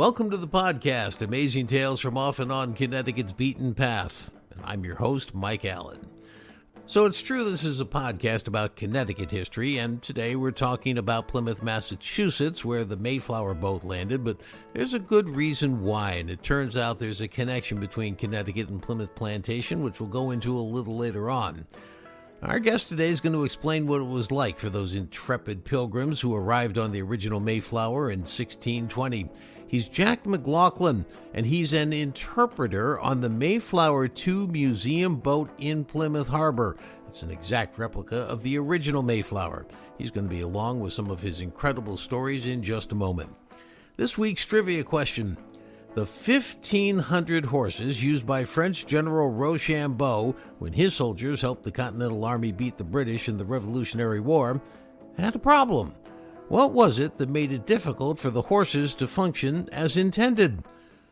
Welcome to the podcast, Amazing Tales from Off and On Connecticut's Beaten Path. And I'm your host, Mike Allen. So it's true this is a podcast about Connecticut history, and today we're talking about Plymouth, Massachusetts, where the Mayflower boat landed, but there's a good reason why, and it turns out there's a connection between Connecticut and Plymouth Plantation, which we'll go into a little later on. Our guest today is going to explain what it was like for those intrepid pilgrims who arrived on the original Mayflower in 1620. He's Jack McLaughlin, and he's an interpreter on the Mayflower II Museum boat in Plymouth Harbor. It's an exact replica of the original Mayflower. He's going to be along with some of his incredible stories in just a moment. This week's trivia question: the 1,500 horses used by French General Rochambeau when his soldiers helped the Continental Army beat the British in the Revolutionary War had a problem. What was it that made it difficult for the horses to function as intended?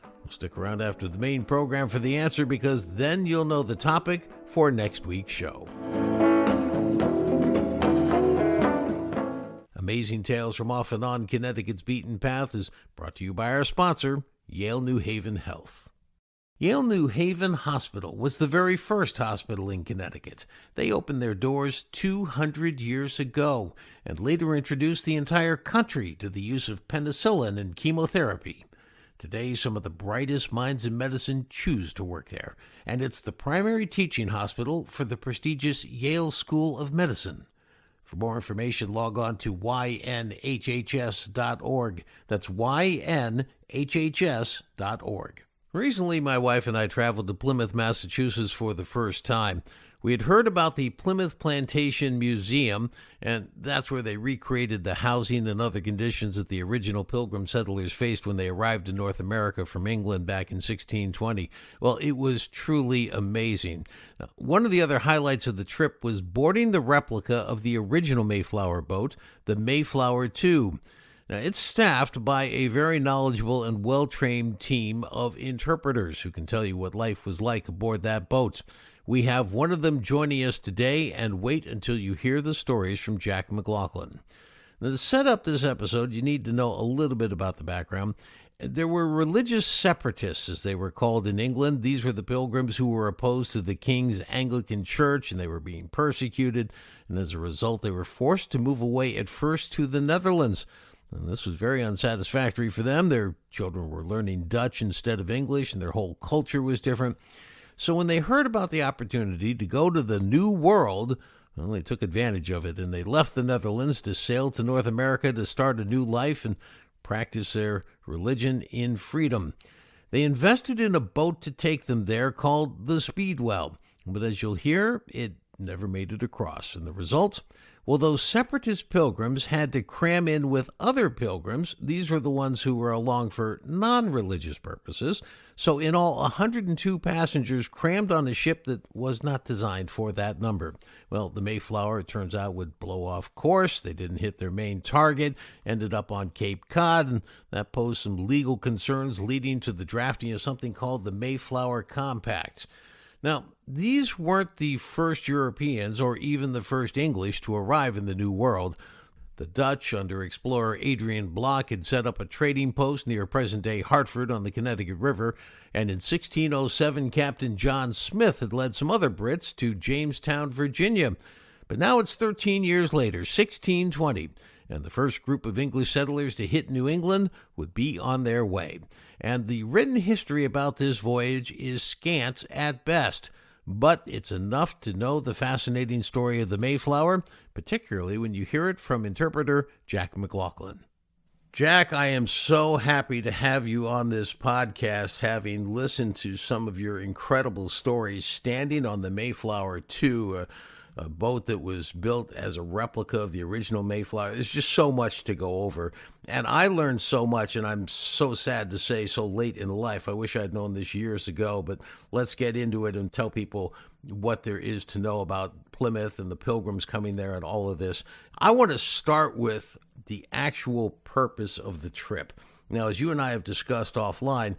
We'll stick around after the main program for the answer, because then you'll know the topic for next week's show. Amazing Tales from Off and On Connecticut's Beaten Path is brought to you by our sponsor, Yale New Haven Health. Yale New Haven Hospital was the very first hospital in Connecticut. They opened their doors 200 years ago and later introduced the entire country to the use of penicillin and chemotherapy. Today, some of the brightest minds in medicine choose to work there, and it's the primary teaching hospital for the prestigious Yale School of Medicine. For more information, log on to ynhhs.org. That's ynhhs.org. Recently, my wife and I traveled to Plymouth, Massachusetts for the first time. We had heard about the Plymouth Plantation Museum, and that's where they recreated the housing and other conditions that the original Pilgrim settlers faced when they arrived in North America from England back in 1620. Well, it was truly amazing. One of the other highlights of the trip was boarding the replica of the original Mayflower boat, the Mayflower II. Now, it's staffed by a very knowledgeable and well-trained team of interpreters who can tell you what life was like aboard that boat. We have one of them joining us today, and wait until you hear the stories from Jack McLaughlin. Now, to set up this episode, you need to know a little bit about the background. There were religious separatists, as they were called in England. These were the Pilgrims who were opposed to the King's Anglican Church, and they were being persecuted, and as a result, they were forced to move away at first to the Netherlands. And this was very unsatisfactory for them. Their children were learning Dutch instead of English, and their whole culture was different. So when they heard about the opportunity to go to the New World, well, they took advantage of it, and they left the Netherlands to sail to North America to start a new life and practice their religion in freedom. They invested in a boat to take them there called the Speedwell, but as you'll hear, it never made it across. And the result? Well, those separatist pilgrims had to cram in with other pilgrims. These were the ones who were along for non-religious purposes. So in all, 102 passengers crammed on a ship that was not designed for that number. Well, the Mayflower, it turns out, would blow off course. They didn't hit their main target, ended up on Cape Cod, and that posed some legal concerns leading to the drafting of something called the Mayflower Compact. Now, these weren't the first Europeans or even the first English to arrive in the New World. The Dutch, under explorer Adrian Block, had set up a trading post near present-day Hartford on the Connecticut River, and in 1607, Captain John Smith had led some other Brits to Jamestown, Virginia. But now it's 13 years later, 1620, and the first group of English settlers to hit New England would be on their way. And the written history about this voyage is scant at best, but it's enough to know the fascinating story of the Mayflower, particularly when you hear it from interpreter Jack McLaughlin. Jack, I am so happy to have you on this podcast, having listened to some of your incredible stories standing on the Mayflower II, a boat that was built as a replica of the original Mayflower. There's just so much to go over. And I learned so much, and I'm so sad to say so late in life. I wish I'd known this years ago, but let's get into it and tell people what there is to know about Plymouth and the Pilgrims coming there and all of this. I want to start with the actual purpose of the trip. Now, as you and I have discussed offline,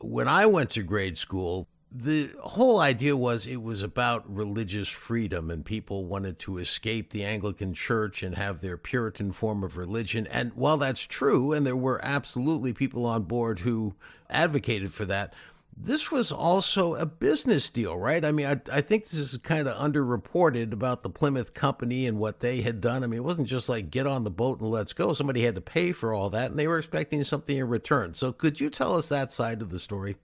when I went to grade school, The whole idea was it was about religious freedom, and people wanted to escape the Anglican Church and have their Puritan form of religion. And while that's true, and there were absolutely people on board who advocated for that, this was also a business deal, right? I mean, I think this is kind of underreported about the Plymouth Company and what they had done. I mean, it wasn't just like get on the boat and let's go. Somebody had to pay for all that, and they were expecting something in return. So, could you tell us that side of the story?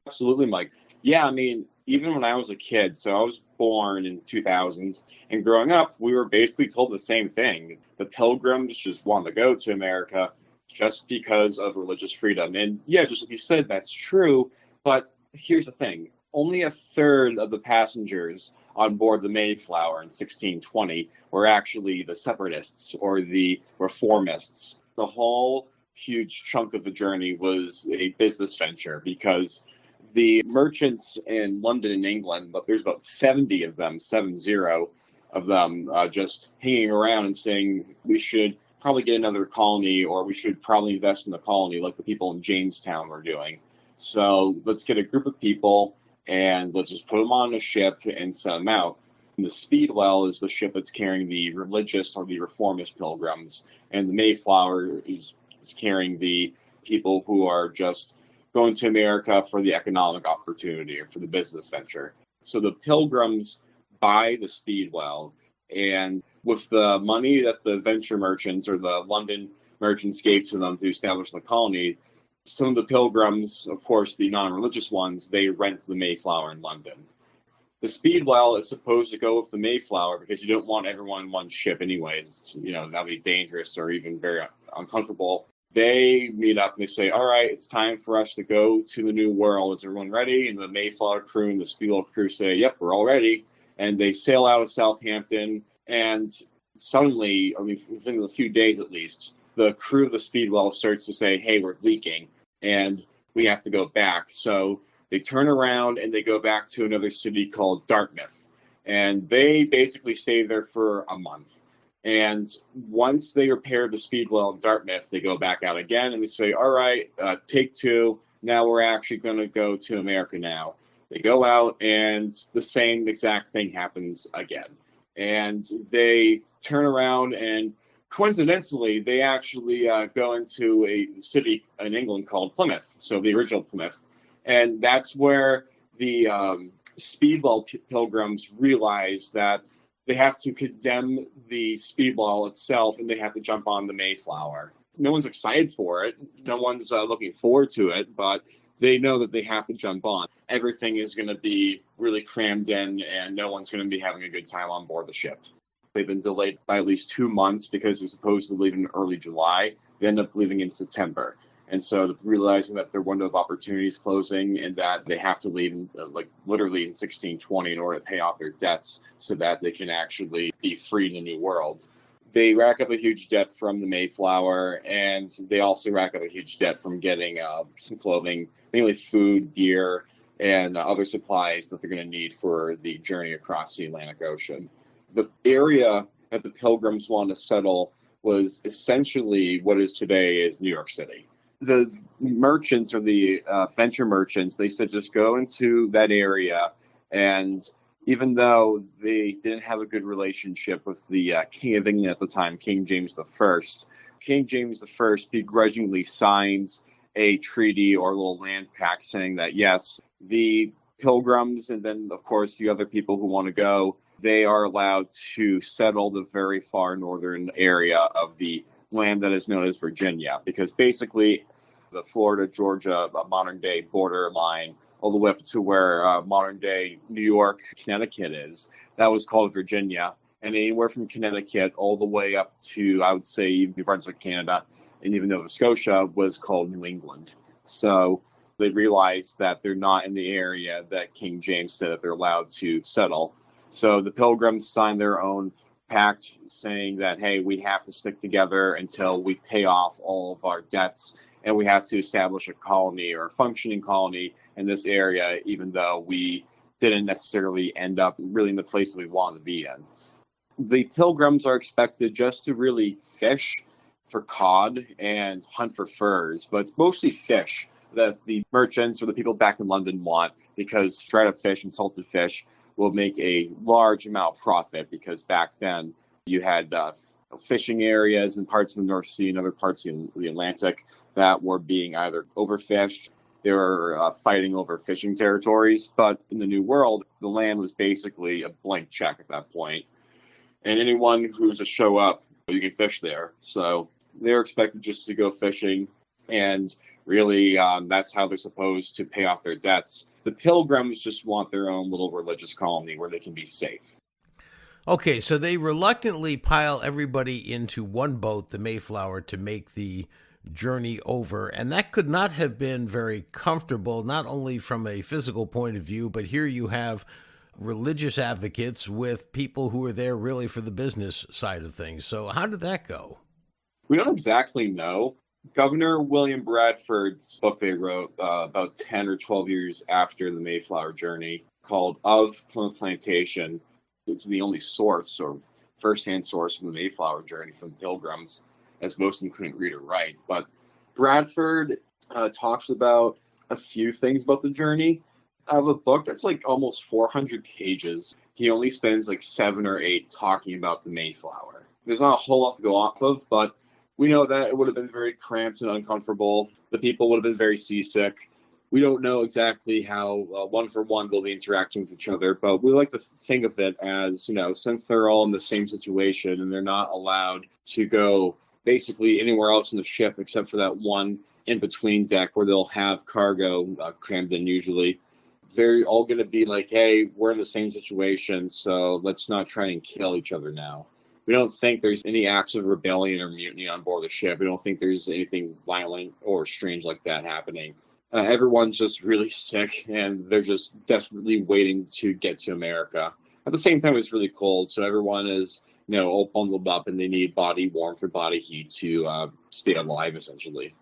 Absolutely, Mike. Yeah, I mean, even when I was a kid, so I was born in 2000, and growing up, we were basically told the same thing. The Pilgrims just wanted to go to America just because of religious freedom. And yeah, just like you said, that's true. But here's the thing, only a third of the passengers on board the Mayflower in 1620 were actually the separatists or the reformists. The whole huge chunk of the journey was a business venture because the merchants in London and England, but there's about 70 of them, 70 of them, just hanging around and saying we should probably get another colony or we should probably invest in the colony like the people in Jamestown were doing. So let's get a group of people and let's just put them on a ship and send them out. And the Speedwell is the ship that's carrying the religious or the reformist pilgrims, and the Mayflower is carrying the people who are just going to America for the economic opportunity or for the business venture. So the Pilgrims buy the Speedwell, and with the money that the venture merchants or the London merchants gave to them to establish the colony, some of the Pilgrims, of course, the non-religious ones, they rent the Mayflower in London. The Speedwell is supposed to go with the Mayflower because you don't want everyone in one ship anyways. You know, that'd be dangerous or even very uncomfortable. They meet up and they say, all right, it's time for us to go to the New World. Is everyone ready? And the Mayflower crew and the Speedwell crew say, yep, we're all ready. And they sail out of Southampton. And suddenly, I mean, within a few days at least, the crew of the Speedwell starts to say, hey, we're leaking and we have to go back. So they turn around and they go back to another city called Dartmouth. And they basically stay there for a month. And once they repair the Speedwell in Dartmouth, they go back out again and they say, all right, take two. Now we're actually going to go to America now. They go out and the same exact thing happens again. And they turn around and coincidentally, they actually go into a city in England called Plymouth. So the original Plymouth. And that's where the Speedwell pilgrims realize that they have to condemn the Speedwell itself and they have to jump on the Mayflower. No one's excited for it. No one's looking forward to it, but they know that they have to jump on. Everything is going to be really crammed in and no one's going to be having a good time on board the ship. They've been delayed by at least 2 months because they're supposed to leave in early July. They end up leaving in September. And so realizing that their window of opportunity is closing and that they have to leave like literally in 1620 in order to pay off their debts so that they can actually be free in the new world. They rack up a huge debt from the Mayflower, and they also rack up a huge debt from getting some clothing, mainly food, gear, and other supplies that they're going to need for the journey across the Atlantic Ocean. The area that the Pilgrims wanted to settle was essentially what is today is New York City. The merchants or the venture merchants, they said just go into that area. And even though they didn't have a good relationship with the King of England at the time, King James I, King James I begrudgingly signs a treaty or a little land pact saying that, yes, the Pilgrims and then, of course, the other people who want to go, they are allowed to settle the very far northern area of the land that is known as Virginia, because basically the Florida, Georgia, modern day border line, all the way up to where modern day New York, Connecticut is, that was called Virginia. And anywhere from Connecticut all the way up to, I would say, New Brunswick, Canada, and even Nova Scotia was called New England. So they realized that they're not in the area that King James said that they're allowed to settle. So the Pilgrims signed their own pact saying that, hey, we have to stick together until we pay off all of our debts, and we have to establish a colony or a functioning colony in this area, even though we didn't necessarily end up really in the place that we wanted to be in. The Pilgrims are expected just to really fish for cod and hunt for furs, but it's mostly fish that the merchants or the people back in London want, because dried up fish and salted fish will make a large amount of profit, because back then you had fishing areas in parts of the North Sea and other parts of the Atlantic that were being either overfished. They were fighting over fishing territories. But in the New World, the land was basically a blank check at that point. And anyone who's to show up, you can fish there. So they're expected just to go fishing. And really, that's how they're supposed to pay off their debts. The Pilgrims just want their own little religious colony where they can be safe. Okay, so they reluctantly pile everybody into one boat, the Mayflower, to make the journey over. And that could not have been very comfortable, not only from a physical point of view, but here you have religious advocates with people who are there really for the business side of things. So how did that go? We don't exactly know. Governor William Bradford's book they wrote about 10 or 12 years after the Mayflower journey, called Of Plymouth Plantation. It's the only source or firsthand source of the Mayflower journey from Pilgrims, as most of them couldn't read or write. But Bradford talks about a few things about the journey. Out of a book that's like almost 400 pages, he only spends like 7 or 8 talking about the Mayflower. There's not a whole lot to go off of, but we know that it would have been very cramped and uncomfortable. The people would have been very seasick. We don't know exactly how one for one they'll be interacting with each other, but we like to think of it as, since they're all in the same situation and they're not allowed to go basically anywhere else in the ship except for that one in-between deck where they'll have cargo crammed in usually. They're all going to be like, hey, we're in the same situation, so let's not try and kill each other now. We don't think there's any acts of rebellion or mutiny on board the ship. We don't think there's anything violent or strange like that happening. Everyone's just really sick, and they're just desperately waiting to get to America. At the same time, it's really cold, so everyone is, all bundled up, and they need body warmth or body heat to stay alive, essentially.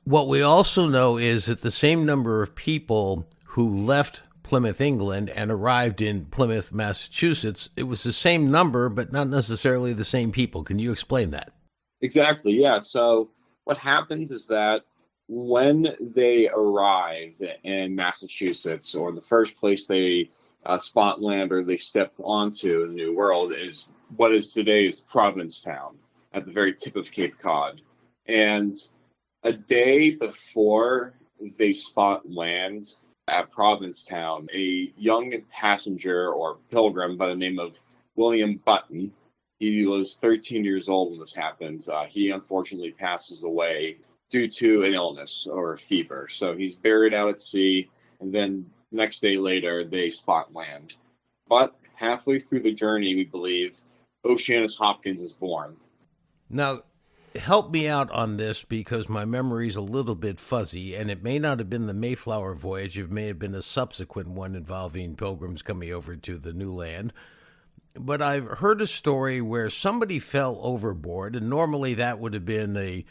What we also know is that the same number of people who left Plymouth, England, and arrived in Plymouth, Massachusetts, it was the same number, but not necessarily the same people. Can you explain that? Exactly, yeah. So what happens is that when they arrive in Massachusetts, or the first place they spot land or they step onto the New World, is what is today's Provincetown at the very tip of Cape Cod. And a day before they spot land at Provincetown, a young passenger or pilgrim by the name of William Button, he was 13 years old when this happened. He unfortunately passes away due to an illness or a fever. So he's buried out at sea, and then the next day later, they spot land. But halfway through the journey, we believe, Oceanus Hopkins is born. Now, help me out on this, because my memory is a little bit fuzzy, and it may not have been the Mayflower voyage. It may have been a subsequent one involving pilgrims coming over to the new land. But I've heard a story where somebody fell overboard, and normally that would have been a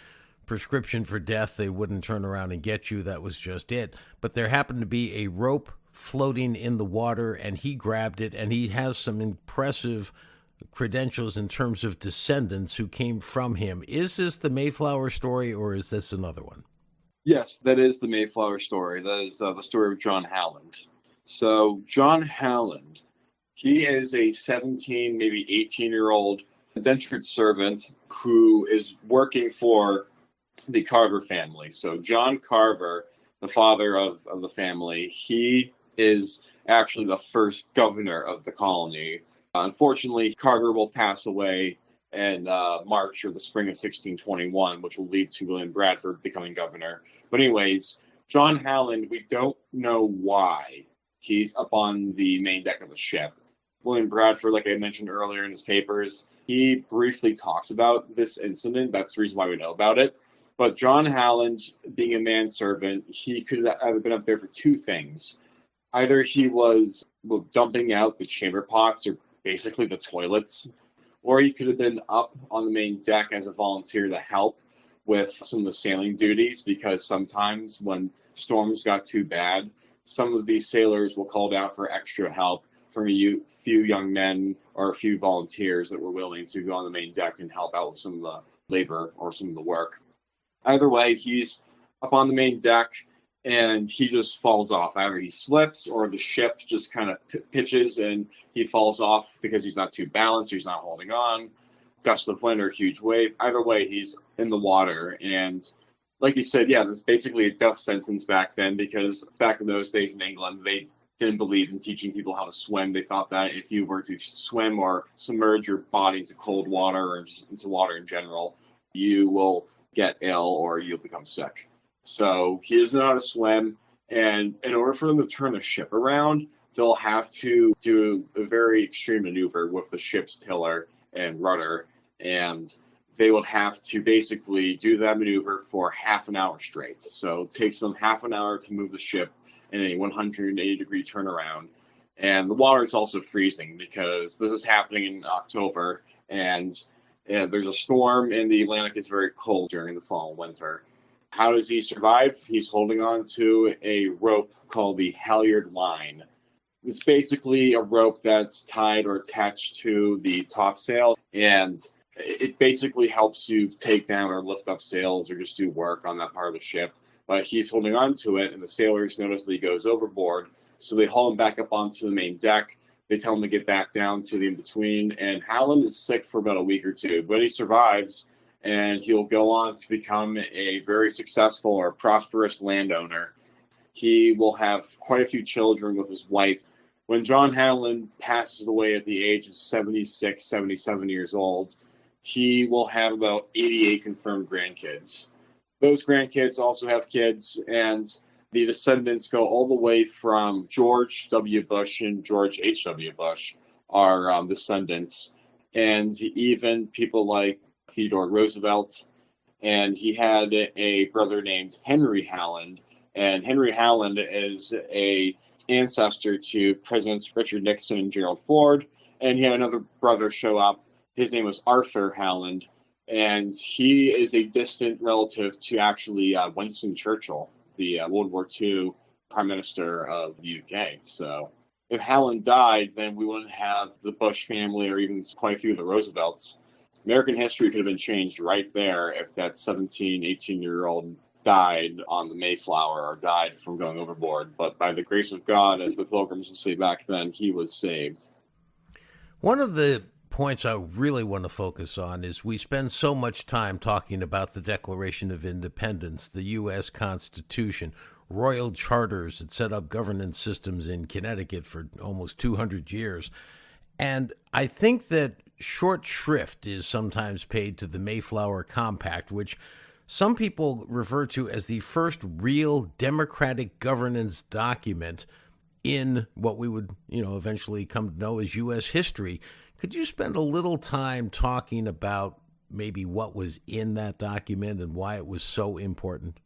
prescription for death. They wouldn't turn around and get you. That was just it. But there happened to be a rope floating in the water, and he grabbed it, and he has some impressive credentials in terms of descendants who came from him. Is this the Mayflower story, or is this another one? Yes, that is the Mayflower story. That is the story of John Howland. So John Howland, he is a 17, maybe 18-year-old indentured servant who is working for the Carver family. So John Carver, the father of the family, he is actually the first governor of the colony. Unfortunately, Carver will pass away in March or the spring of 1621, which will lead to William Bradford becoming governor. But anyways, John Howland, we don't know why he's up on the main deck of the ship. William Bradford, like I mentioned earlier in his papers, he briefly talks about this incident. That's the reason why we know about it. But John Howland, being a manservant, he could have been up there for two things. Either he was dumping out the chamber pots, or basically the toilets, or he could have been up on the main deck as a volunteer to help with some of the sailing duties, because sometimes when storms got too bad, some of these sailors will call out for extra help from a few young men or a few volunteers that were willing to go on the main deck and help out with some of the labor or some of the work. Either way, he's up on the main deck, and he just falls off. Either he slips or the ship just kind of pitches and he falls off because he's not too balanced or he's not holding on. Gust of wind or huge wave. Either way, he's in the water. And like you said, yeah, that's basically a death sentence back then, because back in those days in England, they didn't believe in teaching people how to swim. They thought that if you were to swim or submerge your body into cold water or just into water in general, you will get ill or you'll become sick. So he doesn't know how to swim. And in order for them to turn the ship around, they'll have to do a very extreme maneuver with the ship's tiller and rudder. And they would have to basically do that maneuver for half an hour straight. So it takes them half an hour to move the ship in a 180-degree turnaround. And the water is also freezing because this is happening in October, and there's a storm, and the Atlantic is very cold during the fall and winter. How does he survive? He's holding on to a rope called the halyard line. It's basically a rope that's tied or attached to the topsail, and it basically helps you take down or lift up sails or just do work on that part of the ship. But he's holding on to it, and the sailors notice that he goes overboard, so they haul him back up onto the main deck. They tell him to get back down to the in-between, and Howland is sick for about a week or two, but he survives, and he'll go on to become a very successful or prosperous landowner. He will have quite a few children with his wife. When John Howland passes away at the age of 76, 77 years old, he will have about 88 confirmed grandkids. Those grandkids also have kids, and the descendants go all the way from George W. Bush and George H.W. Bush are descendants, and even people like Theodore Roosevelt, and he had a brother named Henry Howland, and Henry Howland is a ancestor to Presidents Richard Nixon and Gerald Ford, and he had another brother show up. His name was Arthur Howland, and he is a distant relative to actually Winston Churchill, the World War II Prime Minister of the UK. So if Howland died, then we wouldn't have the Bush family or even quite a few of the Roosevelts. American history could have been changed right there if that 17, 18-year-old died on the Mayflower or died from going overboard. But by the grace of God, as the Pilgrims would say back then, he was saved. One of the points I really want to focus on is we spend so much time talking about the Declaration of Independence, the U.S. Constitution, royal charters that set up governance systems in Connecticut for almost 200 years. And I think that short shrift is sometimes paid to the Mayflower Compact, which some people refer to as the first real democratic governance document in what we would, eventually come to know as U.S. history. Could you spend a little time talking about maybe what was in that document and why it was so important?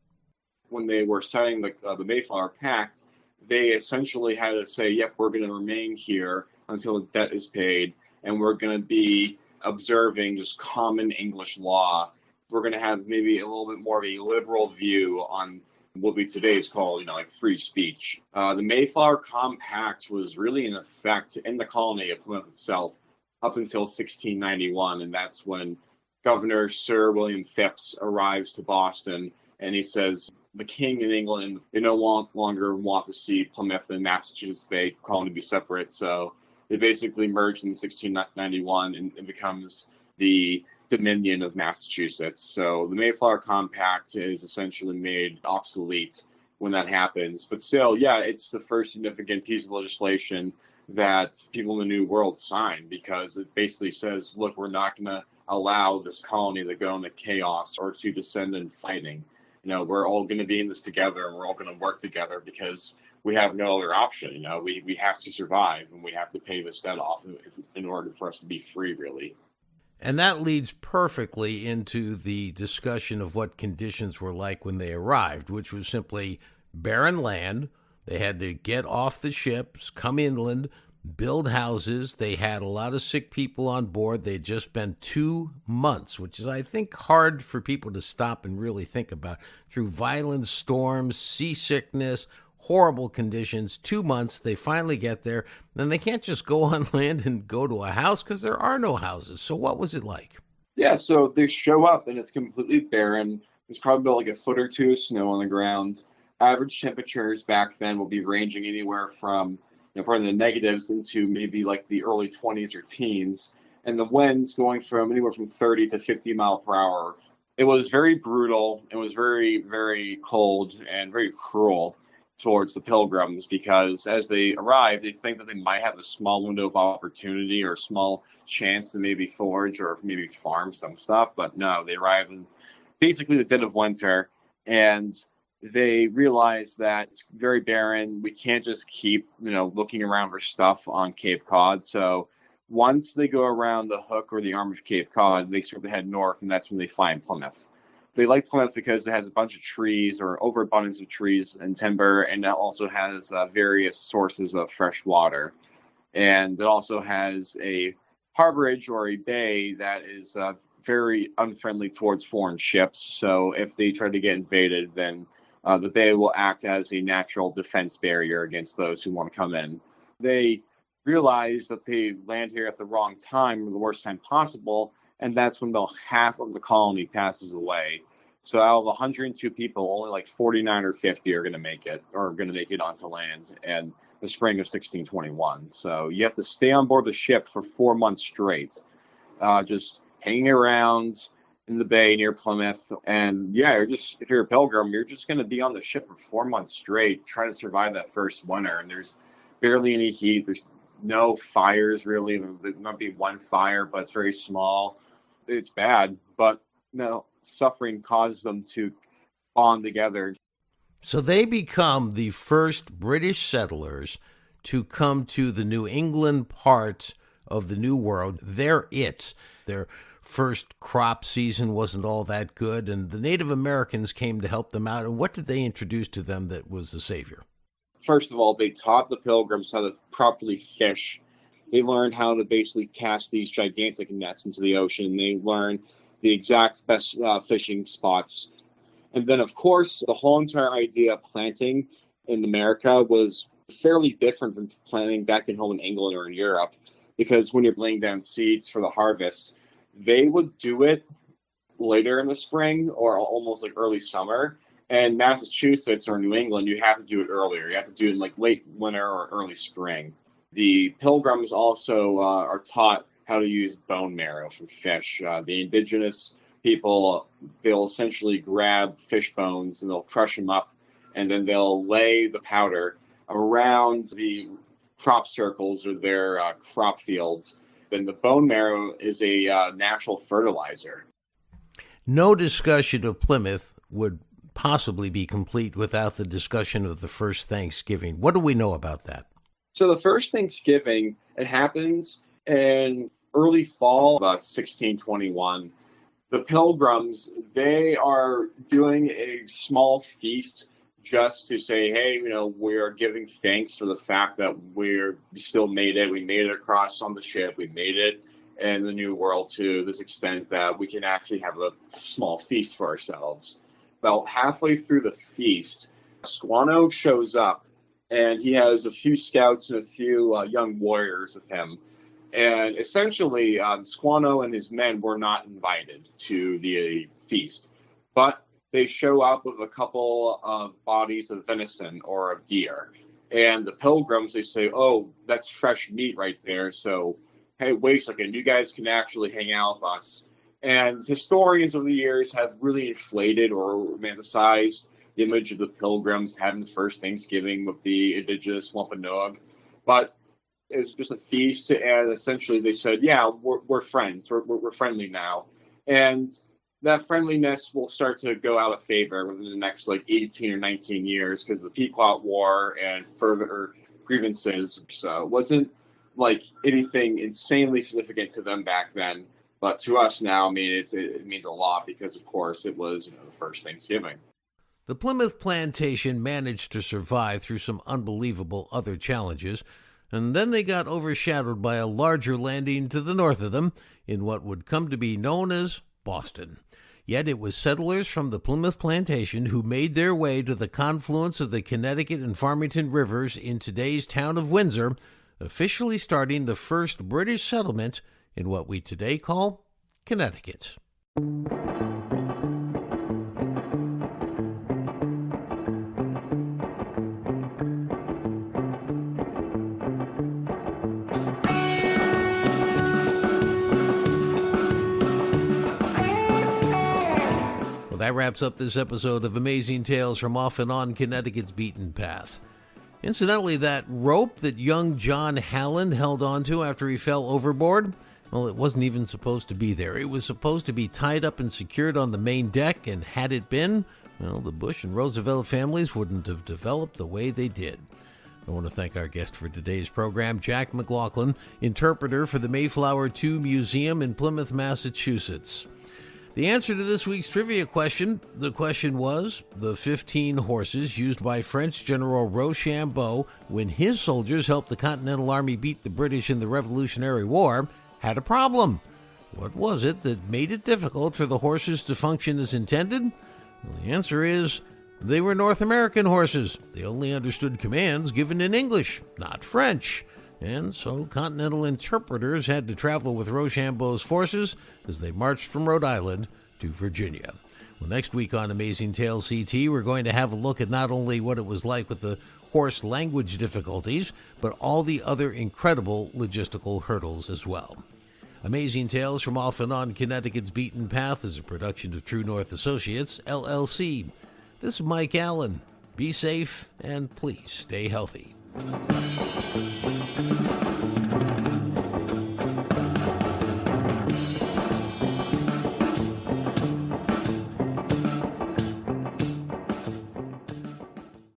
When they were signing the Mayflower Pact, they essentially had to say, yep, we're going to remain here until the debt is paid, and we're going to be observing just common English law. We're going to have maybe a little bit more of a liberal view on what we today is called, free speech. The Mayflower Compact was really in effect in the colony of Plymouth itself up until 1691, and that's when Governor Sir William Phipps arrives to Boston, and he says the king in England, they no longer want to see Plymouth and Massachusetts Bay colony be separate, so they basically merged in 1691, and it becomes the Dominion of Massachusetts. So the Mayflower Compact is essentially made obsolete when that happens. But still, yeah, it's the first significant piece of legislation that people in the New World sign, because it basically says, look, we're not going to allow this colony to go into chaos or to descend in fighting. We're all going to be in this together, and we're all going to work together because we have no other option. We have to survive, and we have to pay this debt off in order for us to be free, really. And that leads perfectly into the discussion of what conditions were like when they arrived, which was simply barren land. They had to get off the ships, come inland, build houses. They had a lot of sick people on board. They had just spent 2 months, which is, I think, hard for people to stop and really think about, through violent storms, seasickness, horrible conditions. 2 months, they finally get there. Then they can't just go on land and go to a house because there are no houses. So what was it like? Yeah, so they show up and it's completely barren. There's probably about like a foot or two of snow on the ground. Average temperatures back then will be ranging anywhere from, probably the negatives into maybe like the early 20s or teens. And the winds going from anywhere from 30 to 50 mile per hour. It was very brutal. It was very, very cold and very cruel towards the Pilgrims, because as they arrive, they think that they might have a small window of opportunity or a small chance to maybe forage or maybe farm some stuff. But no, they arrive in basically the dead of winter, and they realize that it's very barren. We can't just keep, looking around for stuff on Cape Cod. So once they go around the hook or the arm of Cape Cod, they sort of head north, and that's when they find Plymouth. They like Plymouth because it has a bunch of trees, or overabundance of trees and timber, and it also has various sources of fresh water. And it also has a harborage or a bay that is very unfriendly towards foreign ships. So if they try to get invaded, then the bay will act as a natural defense barrier against those who want to come in. They realize that they land here at the wrong time, or the worst time possible, and that's when about half of the colony passes away. So out of 102 people, only like 49 or 50 are going to make it, onto land in the spring of 1621. So you have to stay on board the ship for 4 months straight, just hanging around in the bay near Plymouth. And yeah, if you're a pilgrim, you're just going to be on the ship for 4 months straight, trying to survive that first winter. And there's barely any heat. There's no fires, really. There might be one fire, but it's very small. It's bad, but no, suffering causes them to bond together. So they become the first British settlers to come to the New England part of the New World. They're it. Their first crop season wasn't all that good, and the Native Americans came to help them out. And what did they introduce to them that was the savior? First of all, they taught the Pilgrims how to properly fish. They learned how to basically cast these gigantic nets into the ocean. They learned the exact best fishing spots. And then, of course, the whole entire idea of planting in America was fairly different from planting back in home in England or in Europe, because when you're laying down seeds for the harvest, they would do it later in the spring or almost like early summer. And Massachusetts or New England, you have to do it earlier. You have to do it in like late winter or early spring. The Pilgrims also are taught how to use bone marrow from fish. The indigenous people, they'll essentially grab fish bones and they'll crush them up, and then they'll lay the powder around the crop circles or their crop fields. Then the bone marrow is a natural fertilizer. No discussion of Plymouth would possibly be complete without the discussion of the first Thanksgiving. What do we know about that? So the first Thanksgiving, it happens in early fall of 1621. The Pilgrims, they are doing a small feast just to say, hey, we are giving thanks for the fact that we still made it. We made it across on the ship. We made it in the New World to this extent that we can actually have a small feast for ourselves. About halfway through the feast, Squanto shows up, and he has a few scouts and a few young warriors with him. And essentially, Squanto and his men were not invited to the feast, but they show up with a couple of bodies of venison or of deer. And the Pilgrims, they say, oh, that's fresh meat right there. So, hey, wait a second, you guys can actually hang out with us. And historians over the years have really inflated or romanticized the image of the Pilgrims having the first Thanksgiving with the indigenous Wampanoag. But it was just a feast, and essentially they said, yeah, we're friends. We're friendly now. And that friendliness will start to go out of favor within the next 18 or 19 years because of the Pequot War and further grievances. So it wasn't like anything insanely significant to them back then. But to us now, it means a lot because, of course, it was the first Thanksgiving. The Plymouth Plantation managed to survive through some unbelievable other challenges, and then they got overshadowed by a larger landing to the north of them in what would come to be known as Boston. Yet it was settlers from the Plymouth Plantation who made their way to the confluence of the Connecticut and Farmington rivers in today's town of Windsor, officially starting the first British settlement in what we today call Connecticut. that wraps up this episode of Amazing Tales from Off and On Connecticut's Beaten Path. Incidentally, that rope that young John Halland held onto after he fell overboard, well, it wasn't even supposed to be there. It was supposed to be tied up and secured on the main deck, and had it been, well, the Bush and Roosevelt families wouldn't have developed the way they did. I want to thank our guest for today's program, Jack McLaughlin, interpreter for the Mayflower II Museum in Plymouth, Massachusetts. The answer to this week's trivia question, the question was, the 15 horses used by French General Rochambeau when his soldiers helped the Continental Army beat the British in the Revolutionary War, had a problem. What was it that made it difficult for the horses to function as intended? Well, the answer is, they were North American horses. They only understood commands given in English, not French. And so Continental interpreters had to travel with Rochambeau's forces as they marched from Rhode Island to Virginia. Well, next week on Amazing Tales CT, we're going to have a look at not only what it was like with the horse language difficulties, but all the other incredible logistical hurdles as well. Amazing Tales from Off and On Connecticut's Beaten Path is a production of True North Associates, LLC. This is Mike Allen. Be safe and please stay healthy.